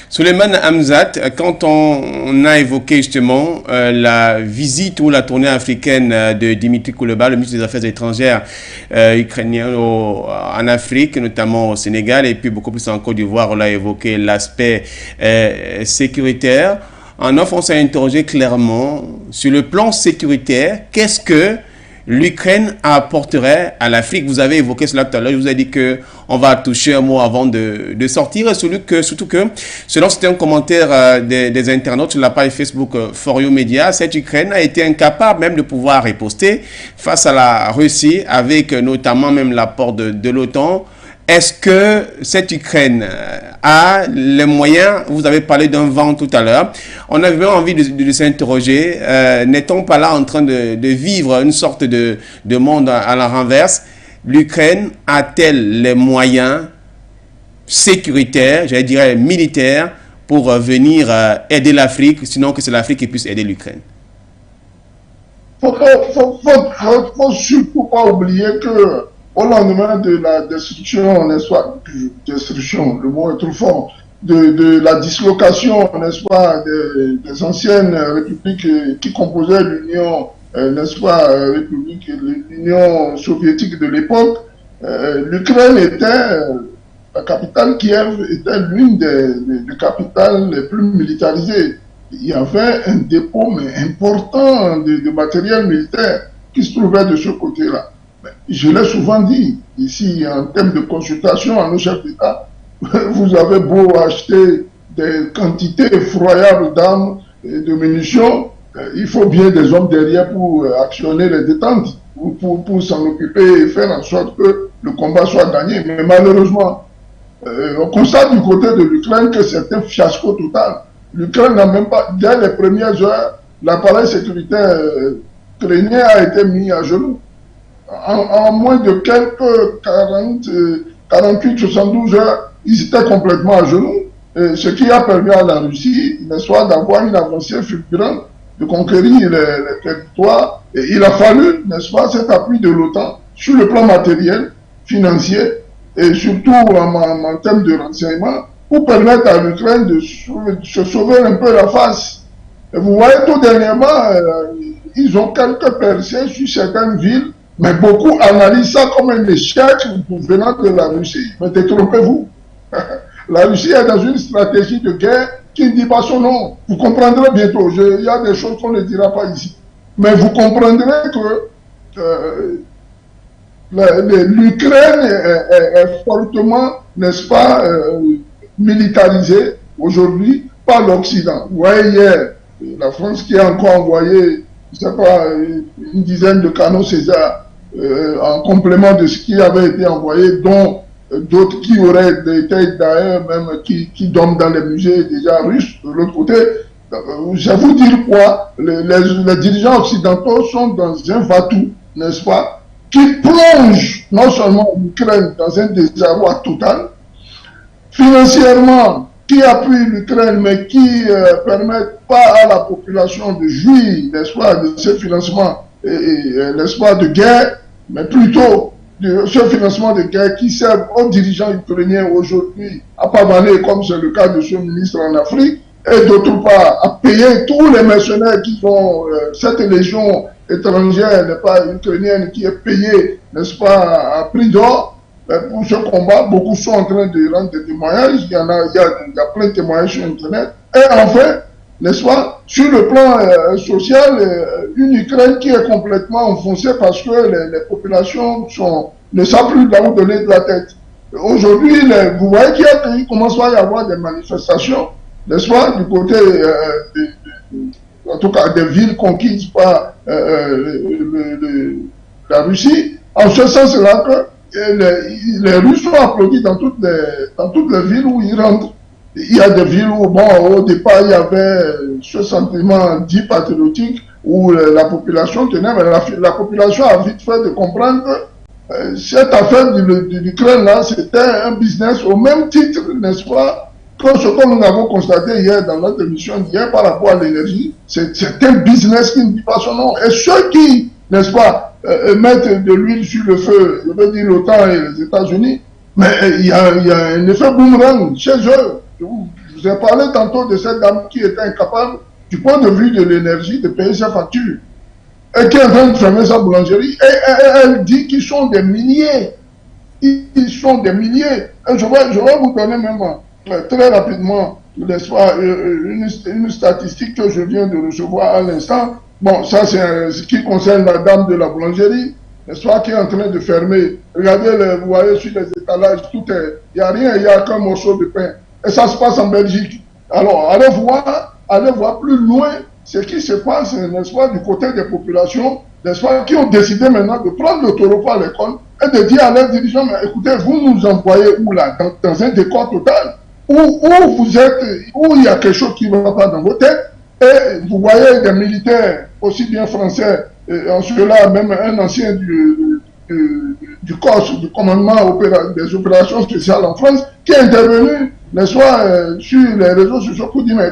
Souleymane Hamzat, quand on a évoqué justement la visite ou la tournée africaine de Dimitri Kuleba, le ministre des Affaires étrangères ukrainien en Afrique, notamment au Sénégal, et puis beaucoup plus en Côte d'Ivoire, on a évoqué l'aspect sécuritaire. En off, on s'est interrogé clairement sur le plan sécuritaire, qu'est-ce que l'Ukraine apporterait à l'Afrique? Vous avez évoqué cela tout à l'heure, je vous ai dit qu'on va toucher un mot avant de sortir, surtout que, selon certains commentaires des internautes sur la page Facebook For You Media, cette Ukraine a été incapable même de pouvoir riposter face à la Russie, avec notamment même l'apport de l'OTAN. Est-ce que cette Ukraine a les moyens? Vous avez parlé d'un vent tout à l'heure. On avait envie de s'interroger. N'est-on pas là en train de vivre une sorte de monde à la renverse? L'Ukraine a-t-elle les moyens sécuritaires, j'allais dire militaires, pour venir aider l'Afrique, sinon que c'est l'Afrique qui puisse aider l'Ukraine? Faut surtout pas oublier que au lendemain de la destruction, n'est-ce pas, destruction, le mot est trop fort, de la dislocation, n'est-ce pas, des anciennes républiques qui composaient l'Union, n'est-ce pas, l'Union soviétique de l'époque, l'Ukraine était, la capitale Kiev était l'une des capitales les plus militarisées. Il y avait un dépôt mais important de matériel militaire qui se trouvait de ce côté-là. Je l'ai souvent dit, ici, en termes de consultation à nos chefs d'État, vous avez beau acheter des quantités effroyables d'armes et de munitions, il faut bien des hommes derrière pour actionner les détentes, pour s'en occuper et faire en sorte que le combat soit gagné. Mais malheureusement, on constate du côté de l'Ukraine que c'est un fiasco total. L'Ukraine n'a même pas, dès les premières heures, l'appareil sécuritaire ukrainien a été mis à genoux. En moins de quelques 48, 72 heures, ils étaient complètement à genoux. Ce qui a permis à la Russie, n'est-ce pas, d'avoir une avancée fulgurante, de conquérir les territoires. Et il a fallu, n'est-ce pas, cet appui de l'OTAN sur le plan matériel, financier et surtout en termes de renseignement pour permettre à l'Ukraine de se sauver un peu la face. Et vous voyez, tout dernièrement, ils ont quelques percées sur certaines villes, mais beaucoup analysent ça comme un échec venant de la Russie. Mais détrompez-vous. La Russie est dans une stratégie de guerre qui ne dit pas son nom. Vous comprendrez bientôt. Il y a des choses qu'on ne dira pas ici. Mais vous comprendrez que l'Ukraine est fortement, n'est-ce pas, militarisée aujourd'hui par l'Occident. Vous voyez hier, la France qui a encore envoyé, je ne sais pas, une dizaine de canons César en complément de ce qui avait été envoyé, dont d'autres qui auraient été d'ailleurs même qui dorment dans les musées déjà russes. De l'autre côté, je vais vous dire quoi, les dirigeants occidentaux sont dans un va-tout, n'est-ce pas, qui plonge non seulement l'Ukraine dans un désarroi total, financièrement, qui appuie l'Ukraine, mais qui ne permettent pas à la population de jouir, n'est-ce pas, de ce financement, n'est-ce pas, de guerre, mais plutôt de ce financement de guerre qui sert aux dirigeants ukrainiens aujourd'hui à pavaner, comme c'est le cas de ce ministre en Afrique, et d'autre part à payer tous les mercenaires qui ont cette légion étrangère, n'est pas ukrainienne, qui est payée, n'est-ce pas, à prix d'or. Pour ce combat, beaucoup sont en train de rendre des témoignages. Il y a plein de témoignages sur Internet. Et enfin, n'est-ce pas, sur le plan social, une Ukraine qui est complètement enfoncée parce que les populations ne savent plus là où donner de la tête. Aujourd'hui, vous voyez qu'il commence à y avoir des manifestations, n'est-ce pas, du côté, en tout cas, des villes conquises par la Russie, en ce sens-là que les Russes sont applaudis dans toutes les villes où ils rentrent. Il y a des villes où, bon, au départ, il y avait ce sentiment dit patriotique où la population tenait, mais la population a vite fait de comprendre que cette affaire de l'Ukraine-là, c'était un business au même titre, n'est-ce pas, que ce que nous avons constaté hier dans notre émission d'hier par rapport à l'énergie. C'est un business qui ne dit pas son nom. Et ceux qui, n'est-ce pas, mettre de l'huile sur le feu, je veux dire l'OTAN et les États-Unis, mais il y a un effet boomerang chez eux. Je vous ai parlé tantôt de cette dame qui était incapable, du point de vue de l'énergie, de payer sa facture, et qui est en train de fermer sa boulangerie, et elle dit qu'ils sont des milliers. Ils sont des milliers. Et je vais vous donner même très rapidement, n'est-ce pas, une statistique que je viens de recevoir à l'instant. Bon, ça c'est ce qui concerne la dame de la boulangerie, n'est-ce pas, qui est en train de fermer. Regardez, vous voyez sur les étalages, tout est, il n'y a rien, il n'y a qu'un morceau de pain. Et ça se passe en Belgique. Alors, allez voir plus loin ce qui se passe, n'est-ce pas, du côté des populations, n'est-ce pas, qui ont décidé maintenant de prendre le taureau par les cornes et de dire à leurs dirigeants, mais écoutez, vous nous envoyez où là, dans un décor total, où vous êtes, où il y a quelque chose qui ne va pas dans vos têtes. Et vous voyez des militaires, aussi bien français, en cela même un ancien du COS, du commandement des opérations spéciales en France, qui est intervenu n'est-ce pas, sur les réseaux sociaux pour dire, mais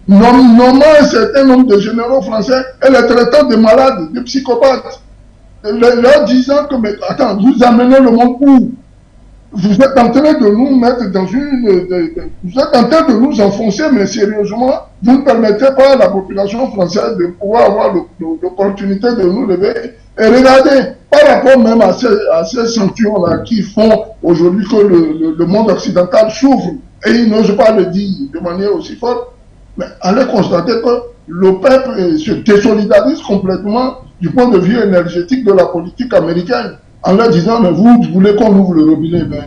nommant un certain nombre de généraux français et les traitant de malades, de psychopathes, leur disant que, mais attends, vous amenez le monde où? Vous êtes en train de nous mettre dans vous êtes en train de nous enfoncer, mais sérieusement, vous ne permettez pas à la population française de pouvoir avoir l'opportunité de nous lever. Et regardez, par rapport même à ces sanctions-là qui font aujourd'hui que le monde occidental souffre, et ils n'osent pas le dire de manière aussi forte, mais allez constater que le peuple se désolidarise complètement du point de vue énergétique de la politique américaine, en leur disant, mais vous voulez qu'on ouvre le robinet, ben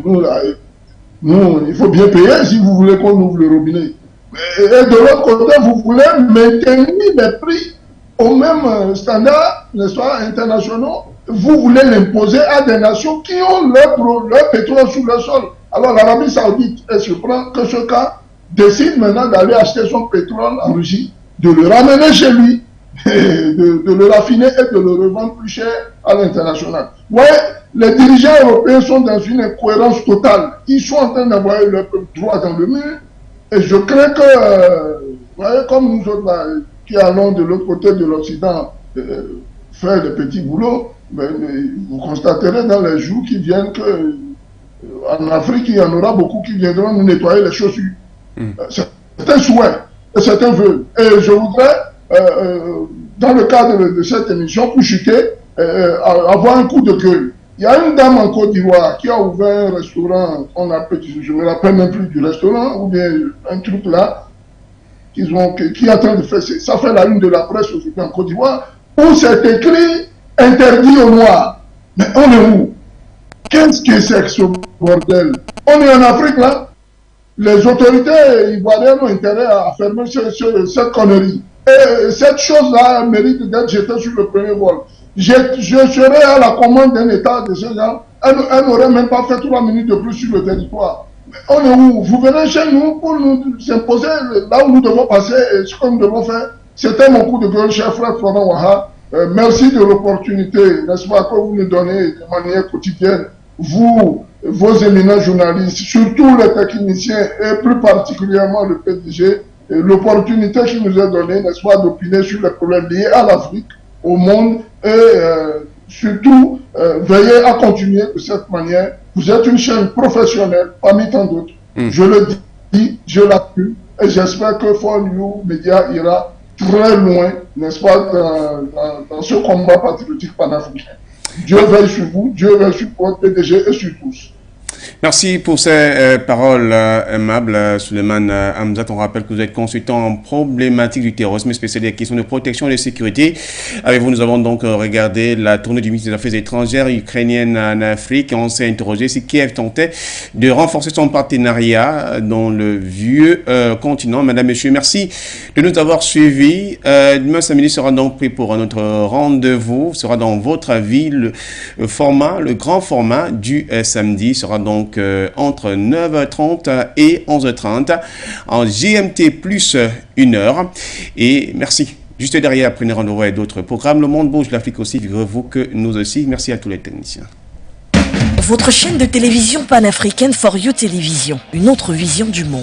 nous, il faut bien payer si vous voulez qu'on ouvre le robinet. Et de l'autre côté, vous voulez maintenir les prix au même standard, n'est-ce pas, internationaux. Vous voulez l'imposer à des nations qui ont leur pétrole sous le sol. Alors l'Arabie Saoudite, elle se prend que ce cas, décide maintenant d'aller acheter son pétrole en Russie, de le ramener chez lui, de le raffiner et de le revendre plus cher à l'international. Ouais, les dirigeants européens sont dans une incohérence totale. Ils sont en train d'envoyer leur droit dans le mur. Et je crains que, voyez, comme nous autres là, qui allons de l'autre côté de l'Occident faire des petits boulots, vous constaterez dans les jours qui viennent que en Afrique, il y en aura beaucoup qui viendront nous nettoyer les chaussures. C'est un souhait, c'est un vœu. Et je voudrais, dans le cadre de cette émission, pour chuter, avoir un coup de gueule. Il y a une dame en Côte d'Ivoire qui a ouvert un restaurant, je ne me rappelle même plus du restaurant, ou bien un truc là, qui est en train de faire, ça fait la une de la presse aujourd'hui en Côte d'Ivoire, où c'est écrit interdit aux Noirs. Mais on est où? Qu'est-ce que c'est que ce bordel? On est en Afrique là. Les autorités ivoiriennes ont intérêt à fermer cette connerie. Et cette chose-là mérite d'être jetée sur le premier vol. Je serai à la commande d'un État de ce genre. Elle n'aurait même pas fait 3 minutes de plus sur le territoire. Mais on est où? Vous venez chez nous pour nous imposer là où nous devons passer et ce que nous devons faire. C'était mon coup de gueule, cher frère Florent Waha. Merci de l'opportunité, n'est-ce pas, que vous nous donnez de manière quotidienne. Vous, vos éminents journalistes, surtout les techniciens et plus particulièrement le PDG, l'opportunité qui nous est donnée, n'est-ce pas, d'opiner sur les problèmes liés à l'Afrique, au monde et surtout veillez à continuer de cette manière. Vous êtes une chaîne professionnelle parmi tant d'autres. Je le dis, je l'appuie et j'espère que For You Media ira très loin, n'est-ce pas, dans ce combat patriotique panafricain. Dieu veille sur vous, Dieu veille sur votre PDG et sur tous. Merci pour ces paroles aimables, Souleymane Hamzat. On rappelle que vous êtes consultant en problématique du terrorisme, spécialisé en questions de protection et de sécurité. Avec vous, nous avons donc regardé la tournée du ministre des Affaires étrangères ukrainienne en Afrique. On s'est interrogé si Kiev tentait de renforcer son partenariat dans le vieux continent. Madame, Messieurs, merci de nous avoir suivis. Demain, samedi sera donc pris pour notre rendez-vous. Ce sera dans votre ville. Le grand format du samedi sera donc entre 9h30 et 11h30 en GMT plus 1 heure. Et merci. Juste derrière, prenez rendez-vous avec d'autres programmes. Le monde bouge, l'Afrique aussi, figurez-vous que nous aussi. Merci à tous les techniciens. Votre chaîne de télévision panafricaine For You Télévision, une autre vision du monde.